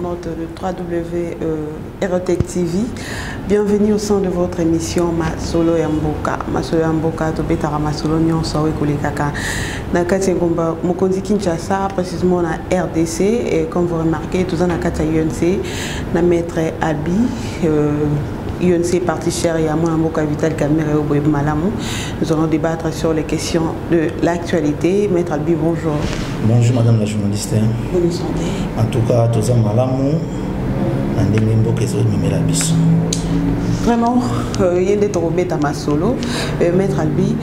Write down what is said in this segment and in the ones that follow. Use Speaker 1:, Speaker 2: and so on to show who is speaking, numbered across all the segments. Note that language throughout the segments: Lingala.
Speaker 1: internautes de www.RTEC TV. Bienvenue au sein de votre émission Masolo Yamboka. Masolo Yamboka, Tobetara Masolo Nyonso Kolekaka. Nakati Ngomba Mokondi Kinshasa, précisément na RDC. Et comme vous remarquez, tout ça nakati UNC, na maître Abi. UNC parti cher et à moi Mboka Vital Kamerhe au Boyeb Malamou. Nous allons débattre sur les questions de l'actualité. Maître Albi, bonjour.
Speaker 2: Bonjour madame la journaliste.
Speaker 1: Bonne santé.
Speaker 2: En tout cas, tous en Malamou, Andemé Mboka Zoé Mimela Bisso.
Speaker 1: Vraiment, il y a des trobés à ma solo. Maître Albi,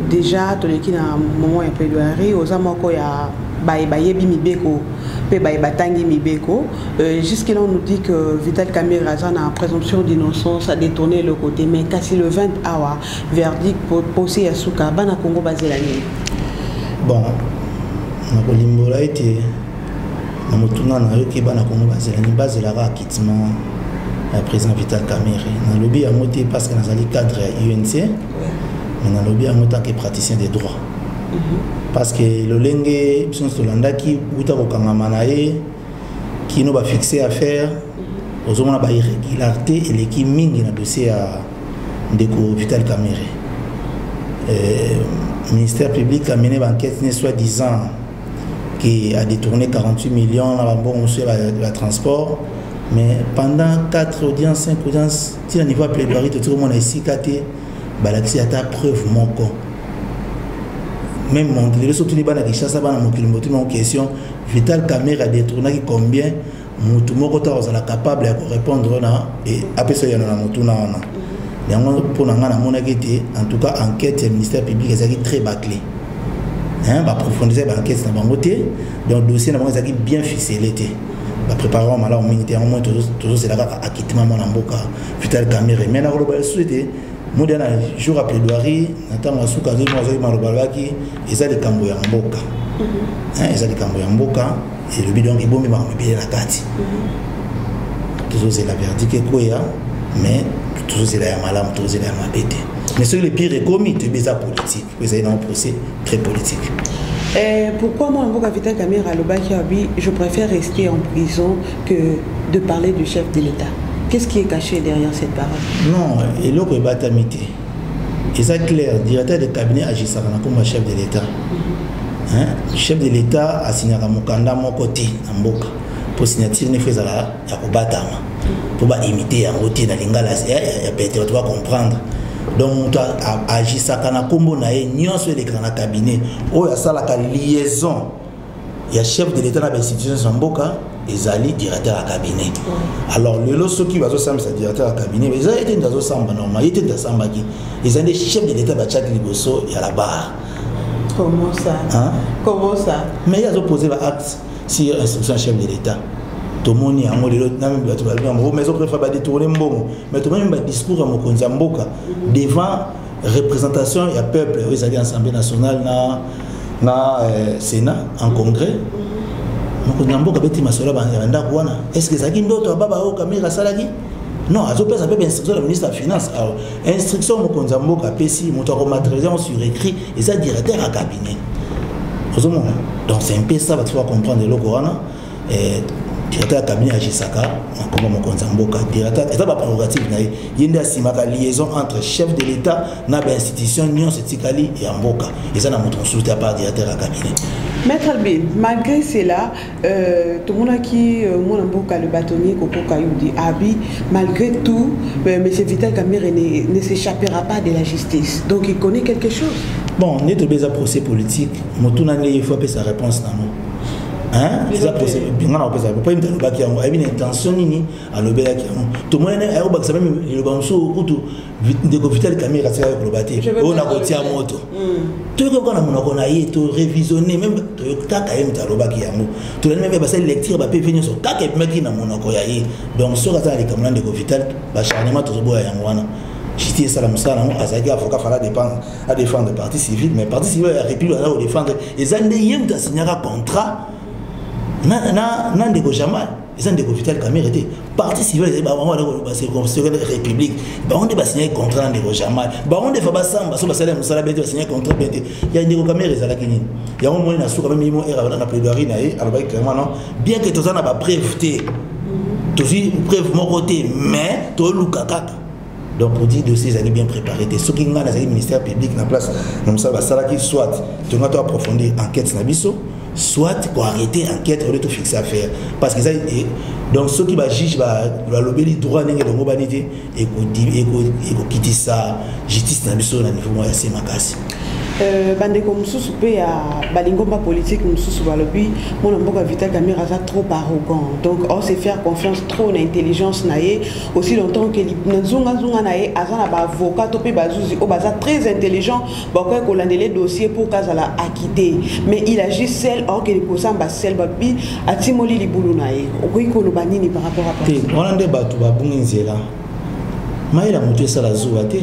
Speaker 1: déjà, tout le qui a un moment un peu de rire, aux amants, il y a Bayebi Mibeko. Jusqu'à là, on nous dit que Vital Kamerhe a une présomption d'innocence, a détourné le côté. Mais quand le 20 awa, verdict pour poser à Souka, Bana Congo basé la nuit.
Speaker 2: Bon, on a limbola été. On a tourné dans le qui Bana Congo basé la nuit, basé la acquittement à président Vital Kamerhe. On a lobby à monter parce que nous avons cadre à UNC, mais on a lobby à monter en tant que praticien des droits. Parce que le lengue Solanda qui nous va fixer à faire aux hommes à irrégularité et l'équipe ming dans le dossier à Vital Kamerhe. Le ministère public a mené une enquête soi-disant qui a détourné 48 millions dans le transport, mais pendant 4 audiences, 5 audiences, si on niveau de plaidoirie, tout le monde a ici qu'até, l'accès à ta preuve mon corps. Même mon les surtout les bana qui chasse bana mon question Vital Kamerhe a détourné combien mutu moko ta ozala capable de répondre na et après ça y en a mutu na wana yango pour ngana mona kete en tout cas enquête du ministère public est très bâclé hein va approfondir l'enquête na bangoté donc dossier na bango est bien ficelé té va préparer mala au ministère au moins toujours c'est là acquittement mon mboka Vital Kamerhe mais na global souhaité modèle jour à plaidoirie natama suka zo mo marobalaki eza de kambo ya mboka hein eza de kambo ya mboka et le bidon ibombi ba mobile na kati toujours c'est la verdict ko ya mais toujours c'est la malam toujours c'est la mabete mais ce le pire est commis de beza politique vous avez un procès très politique.
Speaker 1: Pourquoi moi Mboka Vital Kamerhe à l'obaki abi je préfère rester en prison que de parler du chef de l'État? Qu'est-ce qui est caché derrière cette parole? Non,
Speaker 2: et l'autre est batamité. Et ça clair, le directeur de cabinet agissant comme chef de l'État. Le chef de l'État a signé à Mokanda mon côté, en Mboka. Pour signature, il faut batama. Pour imiter en côté dans l'ingala, tu vas comprendre. Donc, agissant à Kombo nae, nion sur l'écran de cabinet. Oh, il y a ça la liaison. Il y a chef de l'État dans l'institution de Mboka. Ils allaient directeur à cabinet. Alors, le lot qui va se directeur à cabinet, ils ont été dans le samba normal, ils étaient dans le samba qui. Ils ont des chefs de l'État, Bachak Liboso, et à la barre.
Speaker 1: Comment ça?
Speaker 2: Hein?
Speaker 1: Comment ça?
Speaker 2: Mais ils ont posé l'acte sur instruction chef de l'État. Tout le monde a dit mais ils ont préféré détourner Mbongo. Mais tout le monde a discours à Mokonzi Mboka devant représentation et peuple. Ils allaient à l'Assemblée nationale, na Sénat, en congrès. Est-ce que ça qui d'autres baba au Kamerhe salagi? Non, à ça peut instruction de ministre de la Finance. Alors, instruction Mokonzi Mboka PC, mon matériel sur écrit et ça directeur à cabinet. Donc c'est un peu ça va pouvoir comprendre le Coran. Directeur à cabinet à Gisaka, comme Mokonzi Mboka, directeur, et ça va prérogative. Il y a une liaison entre chef de l'État, l'institution, Nyon, Setikali et Mboka. Et ça, nous soutien par directeur à cabinet.
Speaker 1: Maître Albi, malgré cela, tout le monde qui le bâtonnier, dit Abi, malgré tout, M. Vital Kamerhe ne s'échappera pas de la justice. Donc il connaît quelque chose. Bon,
Speaker 2: on est au procès politique, il faut sa réponse dans nous. Hein? C'est ça procès. On a pas une intention ni à l'obéla qui tout le monde a eu ça même le banso ou tout de Vital Kamerhe à le bâti. On a retiré à moto. Tout le monde a eu tout révisionné même tout cas quand même à l'obéla qui a tout le même parce que lecture va pas venir sur cas que mec qui n'a mon akoyaye donc sur ça les camarades de Vital ba charnement tout boya yangwana. J'étais salam salam azaki avocat fala à défendre le parti civil mais parti civil a répliqué à défendre et ça ne y a pas signé un contrat. Non, Jamal. ils ont des Vital Kamerhe était parti civil c'est constitution république on est signé contrat de Jamal on est fa samba so basala musala bete signé contrat bete il y a des Kamerhe za la kini il y a un moment na sou quand même ils era na plaidoirie na alors clairement non bien que tous en a pas preuve toujours preuve mon côté mais to lukaka. Donc pour dire dossiers allaient bien préparés ceux qui ont le ministère public na place comme ça ça qui soit tu dois approfondir enquête na biso soit pour arrêter enquête ou de tout fixer affaire parce que ça donc ceux qui va juge va lober les droits n'engagent donc banité et quitter ça justice na biso na niveau ya semakasi
Speaker 1: bande comme sous pe à balingomba politique sous balobi mon mboka Vital Kamerhe a trop arrogant donc on sait faire confiance trop en intelligence naé aussi longtemps que nzunga naé azana ba avocat to pe bazuzi o baza très intelligent ba ko ko landele dossier pour kazala acquitté mais il agit seul or que les posam ba seul babi atimoli libulu naé o ko ko banini par rapport à
Speaker 2: on ande batu ba bunginzela maila mutu sala zuwa te.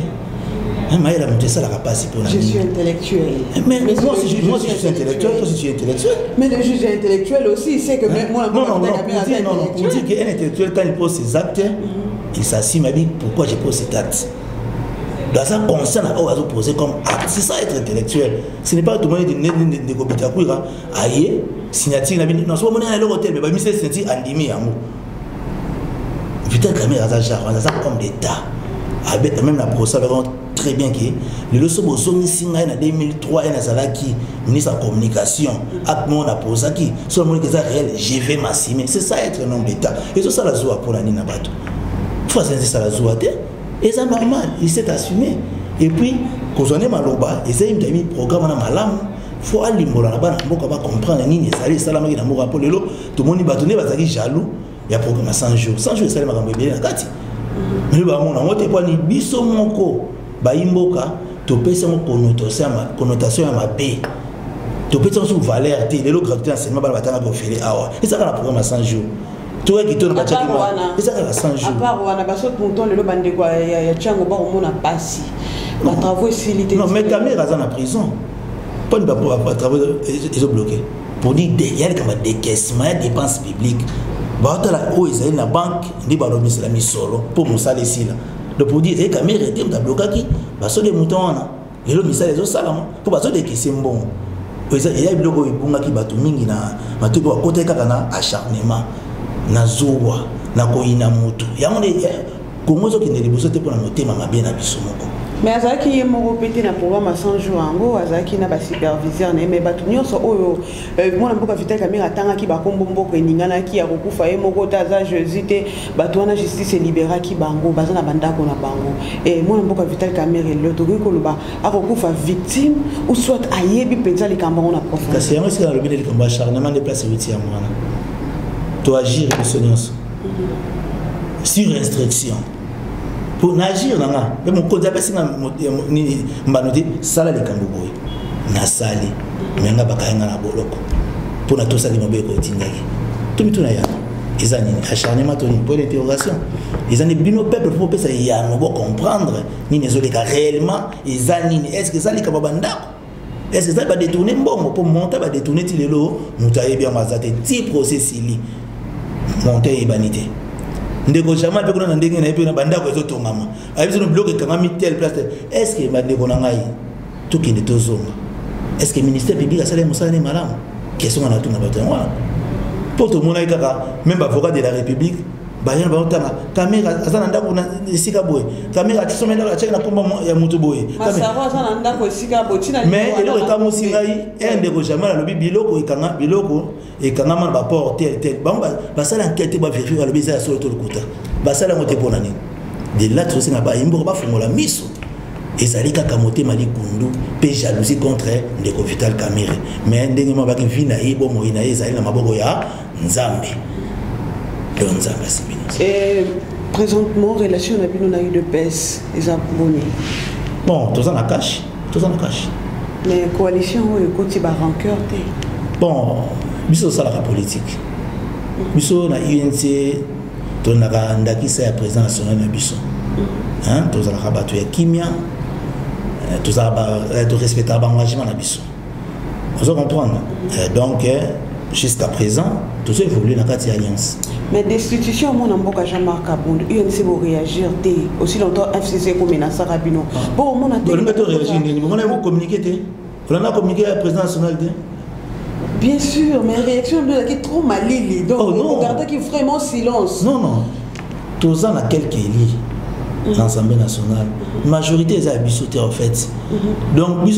Speaker 2: Je
Speaker 1: suis intellectuel.
Speaker 2: Mais moi, si je suis intellectuel, toi, si tu es intellectuel.
Speaker 1: Mais le juge intellectuel aussi, il sait que moi,
Speaker 2: pour dire qu'un intellectuel, quand il pose ses actes, il s'assied, m'a dit pourquoi je pose cet acte. Dans ça, conscient à poser comme acte. C'est ça être intellectuel. Ce n'est pas tout le monde de Gobitakoura. Aïe, signature, non, ce moment-là, il y a l'hôtel, mais il s'est senti andimé à moi. Vital Kamerhe a ça comme d'État. Avec même la procès, très bien que le leçon bozongi singa en 2003 et Nazalaki ministre de la communication actement on a posé qui sur le monde que ça réel je vais m'assumer c'est ça être un homme d'État et ça la joie pour la nina bato faut c'est ça la joie et ça normal il s'est assumé et puis quand on est maloba et c'est une programme na malam faut aller mbola na bana mboka ba comprendre nini ezali salama ki na mboka pour lelo tout le monde batonné bazaki jaloux il y a programme 100 jours ça les makambo bien na kati mais ba mona ngote kwa ni biso moko baimboka topesa mo connotation ya mabe topesa so valeur te lelo gratuité enseignement bana batanga ko fele awa et ça la programme à 100 jours toi qui tourne ba chaki et ça la 100 jours
Speaker 1: à part wana baso tonton lelo bande kwa ya chango ba ko mona pasi ba travaux facilité
Speaker 2: non mais Kamerhe a en prison pas de ba travaux ils ont bloqué pour dire il y a comme décaissement dépenses publiques ba la o ils na banque ndi ba remise la misolo pour musala ici là. Donc pour dire que Kamerhe était un bloqué qui va se démoutons et le message des autres salams pour pas se décaisser bon il y a des blocs qui battent mingi na matu kwa côté kakana acharnement na zowa na koina mutu ya monde Congo zo qui ne liboso te pour na motema mabe na biso moko
Speaker 1: mais azaki moko pété na programme à 100 jours ango azaki na ba superviseur mais batu nyonso oyo mona mboka Vital Kamerhe atanga ki ba kombo mboko eningana ki ya kokufa ye moko taza jésuite batu wana justice libéra ki bango bazana bandako na bango et mona mboka Vital Kamerhe le toki koloba akokufa victime ou soit ayebi penza likambo na profond
Speaker 2: kasi yango sika na lobile likambo acharnement de place victime wana to agir biso nyonso sur instruction pour agir nanga mais mon code appelle ça ni mbanote sala le kamboboy na sali menga bakayanga na boloko pour na to sali mabe ko tingaki tumi tuna ya ezani acharnement toni pour l'interrogation ezani bino peuple pour pesa ya no comprendre ni nezole ka réellement ezani est-ce que ça li kabandako est-ce que ça va détourner mbongo pour monter va détourner tilelo mutaye bien mazate ti process ili monter ibanité ndeko Jamal pe kuna ndenge na epena bandako ezotongama ayibiso no bloc ekangami tel place est-ce que bandeko na ngai tukinde tozonga est-ce que ministère public asala musala ne malamu question na tunga bato wana pour tout monde kaka même avocat de la République bayan ba otanga Kamerhe azana ndako na sika boy Kamerhe atisomela la cheka na komba ya mutu boy
Speaker 1: masaro azana ndako sika boy tina
Speaker 2: mais eloko kamo singai ndeko Jamal lobi biloko ekanga man ba port tel ba sala enquête ba vérifier lobi za solo to lukuta ba sala ngote pona ni de là tout ça ba imbo ba fungola miso ezali kaka motema likundu pe jalousie contre ndeko Vital Kamerhe mais ndenge ma ba ki vina ibo mo ina ezali na maboko ya Nzambe.
Speaker 1: Et présentement, relation avec nous a eu de baisse, ils ont abonné.
Speaker 2: Bon, tout ça la cache,
Speaker 1: Mais coalition, il côté bas rancœur.
Speaker 2: Bon, biso ça la politique. Biso na UNC, to na ndaki sa président national na biso. Hein, to ça la battu ya kimia. To ça ba to respecter l'engagement na biso. Vous comprenez? Donc jusqu'à présent, tout ça évolue dans la alliance.
Speaker 1: Mais destitution, mon amboka Jean-Marc Kabound, UNC va réagir, aussi longtemps FCC comme menace Rabino. Bon, mon a
Speaker 2: réagir, on a communiqué, on a communiqué à la présidence nationale.
Speaker 1: Bien sûr, mais la réaction est trop malille. Donc, regardez qu'il y a vraiment silence.
Speaker 2: Non, non. Tous les ans, il y a quelques élus dans l'Assemblée nationale. La majorité est à en fait. Donc,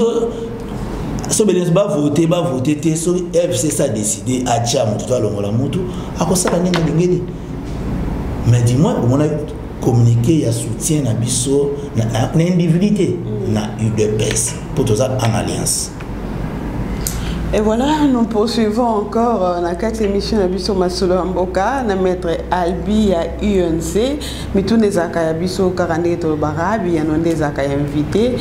Speaker 2: si on va voter, si FCC a décidé à Tcham, tout à l'heure, à quoi ça va aller? Mais dis-moi, on a communiqué, il y a soutien à Bisso, l'individualité, na UDPS, pour tout ça en alliance.
Speaker 1: Et voilà, nous poursuivons encore dans 4 émissions de Bisso Masolo Amboka, na maître Albi à UNC, mais tous les accueils Bisso Karane Tolbarabi, il y a des accueils invités.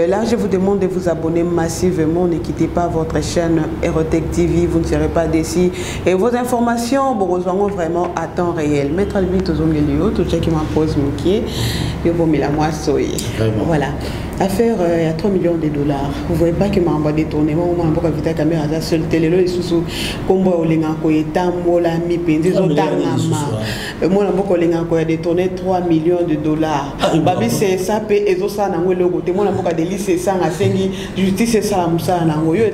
Speaker 1: Là, je vous demande de vous abonner massivement, ne quittez pas votre chaîne Aerotech TV, vous ne serez pas déçus. Et vos informations, vous rejoignons vraiment à temps réel. Maître Albi, tout ce qui m'impose mon pied, et vous mettez la moi soye. Voilà. Affaire, il y a 3 millions de dollars. Vous ne voyez pas que je m'envoie détourner. Moi, je m'envoie la caméra à la seule télé. Là, je suis comme moi, détourné 3 millions de dollars. Babi, c'est ça, et ça, moi, je ça, justice, ça,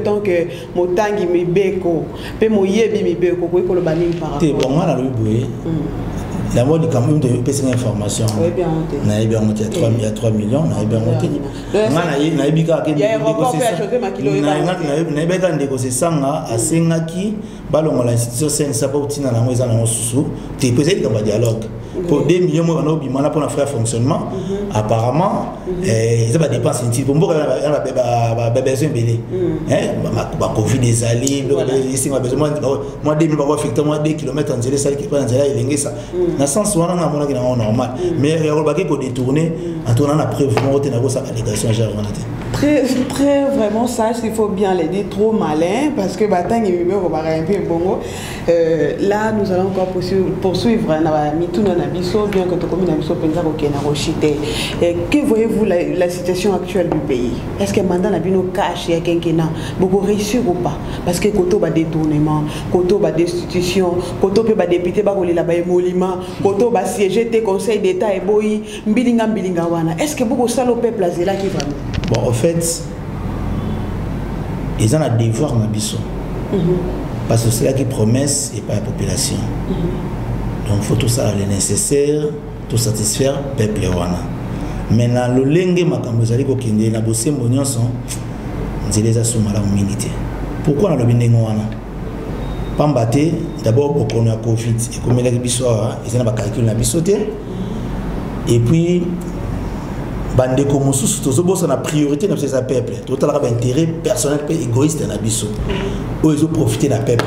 Speaker 1: tant que mon tangi mi beko, pe mo yebi mi beko, ko ko le bani par rapport.
Speaker 2: Bon, moi, la mode quand même de passer l'information.
Speaker 1: Oui, bien monté.
Speaker 2: Il y a 3 millions, il y a bien monté. Il y a un rapport fait à choisir ma kilo. Il y a un négocié ça à Sengaki, ballon l'institution CNSA pour tenir la maison en sous. Tu es posé comme un dialogue. Pour 2 millions, on a pour faire fonctionnement. Apparemment, ils ont des dépenses inutiles. Pour moi, il y a besoin de belé. Ma Covid des alliés, moi, 2 000 effectivement 2 km en zélé, ça qui prend en zélé, il y a ça. Dans le sens où on a un normal. Mais il y a un baguette pour détourner en tournant la preuve, on a sa allégation.
Speaker 1: Très, très vraiment sage, il faut bien le dire, trop malin, parce que là, nous allons encore poursuivre bien que tu que voyez-vous la situation actuelle du pays? Est-ce que mandat n'a cash et quelqu'un beaucoup réussir ou pas? Parce que koto ba détournement, koto ba destitution, koto peut ba député ba la ba émolument, koto ba siéger tes conseils d'état et boy mbilinga wana. Est-ce que beaucoup ça le peuple là qui va?
Speaker 2: Bon, en fait, ils ont un devoir dans Bisso. Parce que c'est là qui promesse et pas la population. Donc il faut tout ça le nécessaire, tout satisfaire le peuple. Maintenant, le lingue makambozali ko kende na bosse mbonyoso, nzele za suma la humanité. Pourquoi on a le bindengo wana? Pambate, d'abord pour qu'on a Covid, et comme il y a Bisso, ils ont pas calculé la Bisso. Et puis bande comme sous tous la priorité dans ces peuple total intérêt personnel et égoïste dans Bisso où ils ont profité de la peuple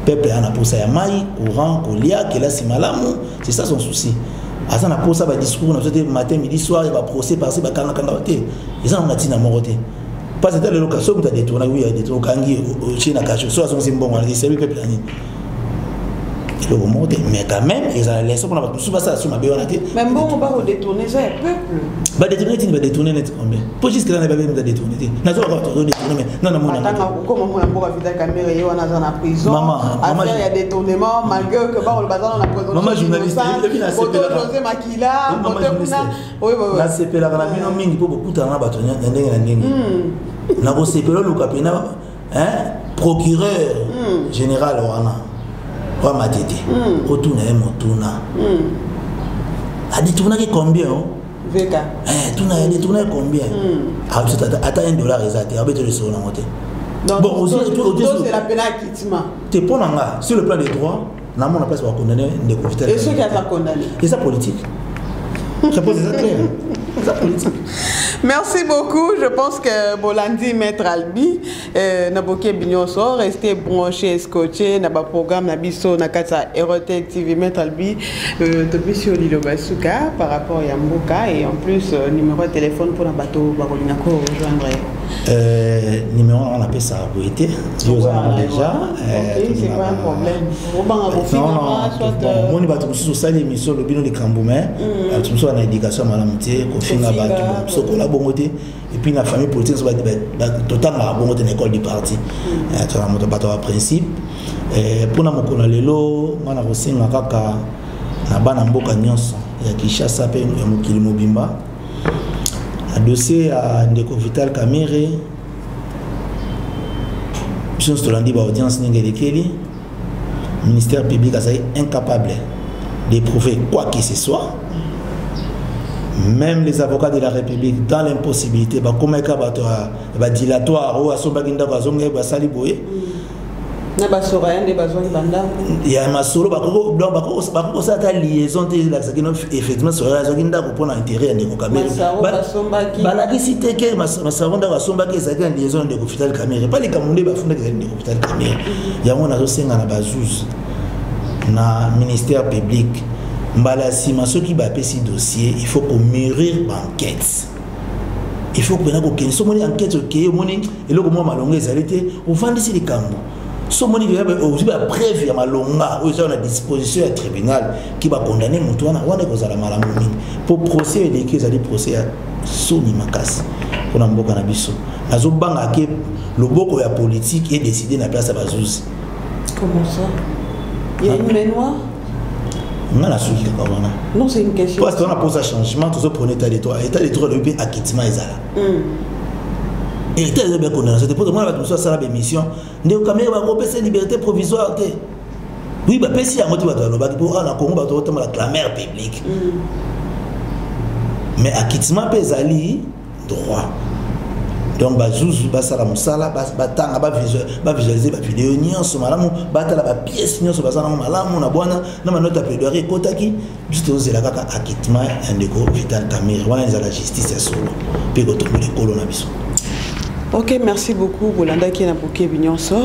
Speaker 2: peuple a pour ça ya mai courant colia que là c'est malamu c'est ça son souci à ça na pour ça ba discours na matin midi soir il va procès passer ba kanga ils ont ngati na moroté pas c'était le location où tu as détourné oui il a détourné kangi au Chine caché soit son bon on a dit peuple ani mais quand même ils ont laissé pour tout ça sur ma béonate
Speaker 1: même bon on va détourner ça peuple
Speaker 2: va détourner tu vas détourner net combien pour juste que là n'a pas besoin de détourner n'a pas détourner mais non
Speaker 1: comment on a pour éviter caméra et on a dans la prison maman il y a détournement malgré que bah on le bazar dans la prison
Speaker 2: maman journaliste
Speaker 1: photo José Makila
Speaker 2: oui la CP la rabino mingi pour beaucoup de temps batonya ndenge na ko CP le kapena procureur général wana wa matete otuna e motuna a détourné combien
Speaker 1: VK
Speaker 2: tuna a détourné combien attends $1 exact avec le sol en moté bon aussi
Speaker 1: c'est la peine acquittement
Speaker 2: t'es pour nanga sur le plan des droits n'a mon place pour condamner des profiteurs
Speaker 1: et ceux qui a condamné
Speaker 2: et ça politique je pose ça clair ça politique.
Speaker 1: Merci beaucoup. Je pense que Bolandi Maître Albi, Naboké Bignonso, restez branchés, scotchés, n'a pas programme, Nabiso, Nakata, Aerotech TV, Maître Albi, depuis sur l'île Basuka par rapport à Yamboka et en plus, numéro de téléphone pour un bateau, Barolinako, rejoindre.
Speaker 2: Numéro on appelle ça Boité, déjà.
Speaker 1: C'est pas un problème.
Speaker 2: Non, on va tout ça l'émission le bilan de Kamboumé, tout ça en éducation malamité, confinement bateau, sokola bongoté et puis la famille politique va totalement bongoté l'école du parti. Tu as un bateau à principe. Pour na mokolo lelo ngana kosenga kaka na bana mboka nyonso ya Kinshasa pe ya mokili mobimba na dossier ya ndeko Vital Kamerhe biso tolandi ba audience ningelekeli ministère public est incapable de prouver quoi que ce soit. Même les avocats de la République dans l'impossibilité comme un cas dilatoire ou à son baginda bazonge basali boye
Speaker 1: na basora yande bazongi banda
Speaker 2: ya masolo bako ça ta liaison de la sakino effectivement sora zaginda ko pona intérêt ndeko Kamerhe balaki cité que masavonda basombaki ça une liaison de Vital Kamerhe pas les Camerounais bafunda que ndeko Vital Kamerhe ya mona zo senga na bazuzi na ministère public mbala sima soki ba pesi dossier il faut qu'on mûrir enquête il faut que na ko kenso moni enquête ok moni eloko mo malonga ezalite ovandisi likambo so moni va aussi ba preuve ya malonga o za na disposition ya tribunal qui va condamner mutu wana kozala malamu mingi pour procès et les ezali procès ya soni makasi pour na mboka na biso azo banga ke loboko ya politique est décidé na place ya bazuzi.
Speaker 1: Comment ça? Il y a une mémoire?
Speaker 2: Non, c'est une question. Parce qu'on a posé un changement, tout ça pour l'état des droits. L'état des droits de pays acquittement est là. Et l'état des droits qu'on a, c'était pour moi la commission ça la mission. Ndeko Kamerhe va couper ses libertés provisoires. Oui, bah si à moitié va pour la Congo va tomber la clameur publique. Mais acquittement pesali droit. Donc bazuzu basala musala batanga ba visualiser ba vidéo nyonso malamu batala ba pièce nyonso basala malamu na bwana na manota plaidoirie kotaki juste ozela kaka acquittement ndeko Vital Kamerhe wana la justice ya solo pe ko tomber kolo na biso.
Speaker 1: Ok, merci beaucoup. Bolanda qui est bouquet bignonso.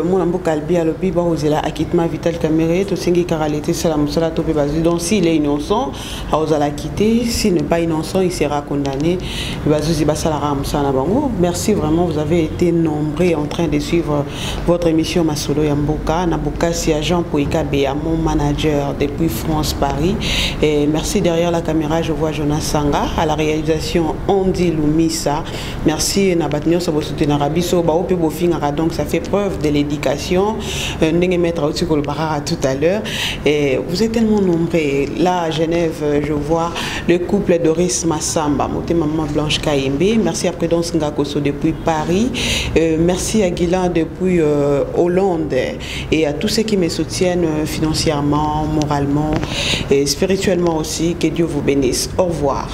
Speaker 1: Mon ambo kalbi à l'obi ba ozela acquittement Vital Kamerhe to singi karalité salam sala to pe bazu. Donc s'il est innocent, a ozala quitter. S'il n'est pas innocent, il sera condamné. Bazu ziba salara musana bango. Merci vraiment, vous avez été nombreux en train de suivre votre émission Masolo Yamboka. Naboka si agent Poika Béa, mon manager depuis France Paris. Et merci derrière la caméra, je vois Jonas Sanga à la réalisation Andy Lumisa. Merci Nabatnios. Donc ça fait preuve de l'éducation. Tout à l'heure. Et vous êtes tellement nombreux. Là à Genève, je vois le couple Doris Massamba, maman Blanche Kayembe. Merci à Prudence Ngakoso depuis Paris. Merci à Guilain depuis Hollande. Et à tous ceux qui me soutiennent financièrement, moralement et spirituellement aussi. Que Dieu vous bénisse. Au revoir.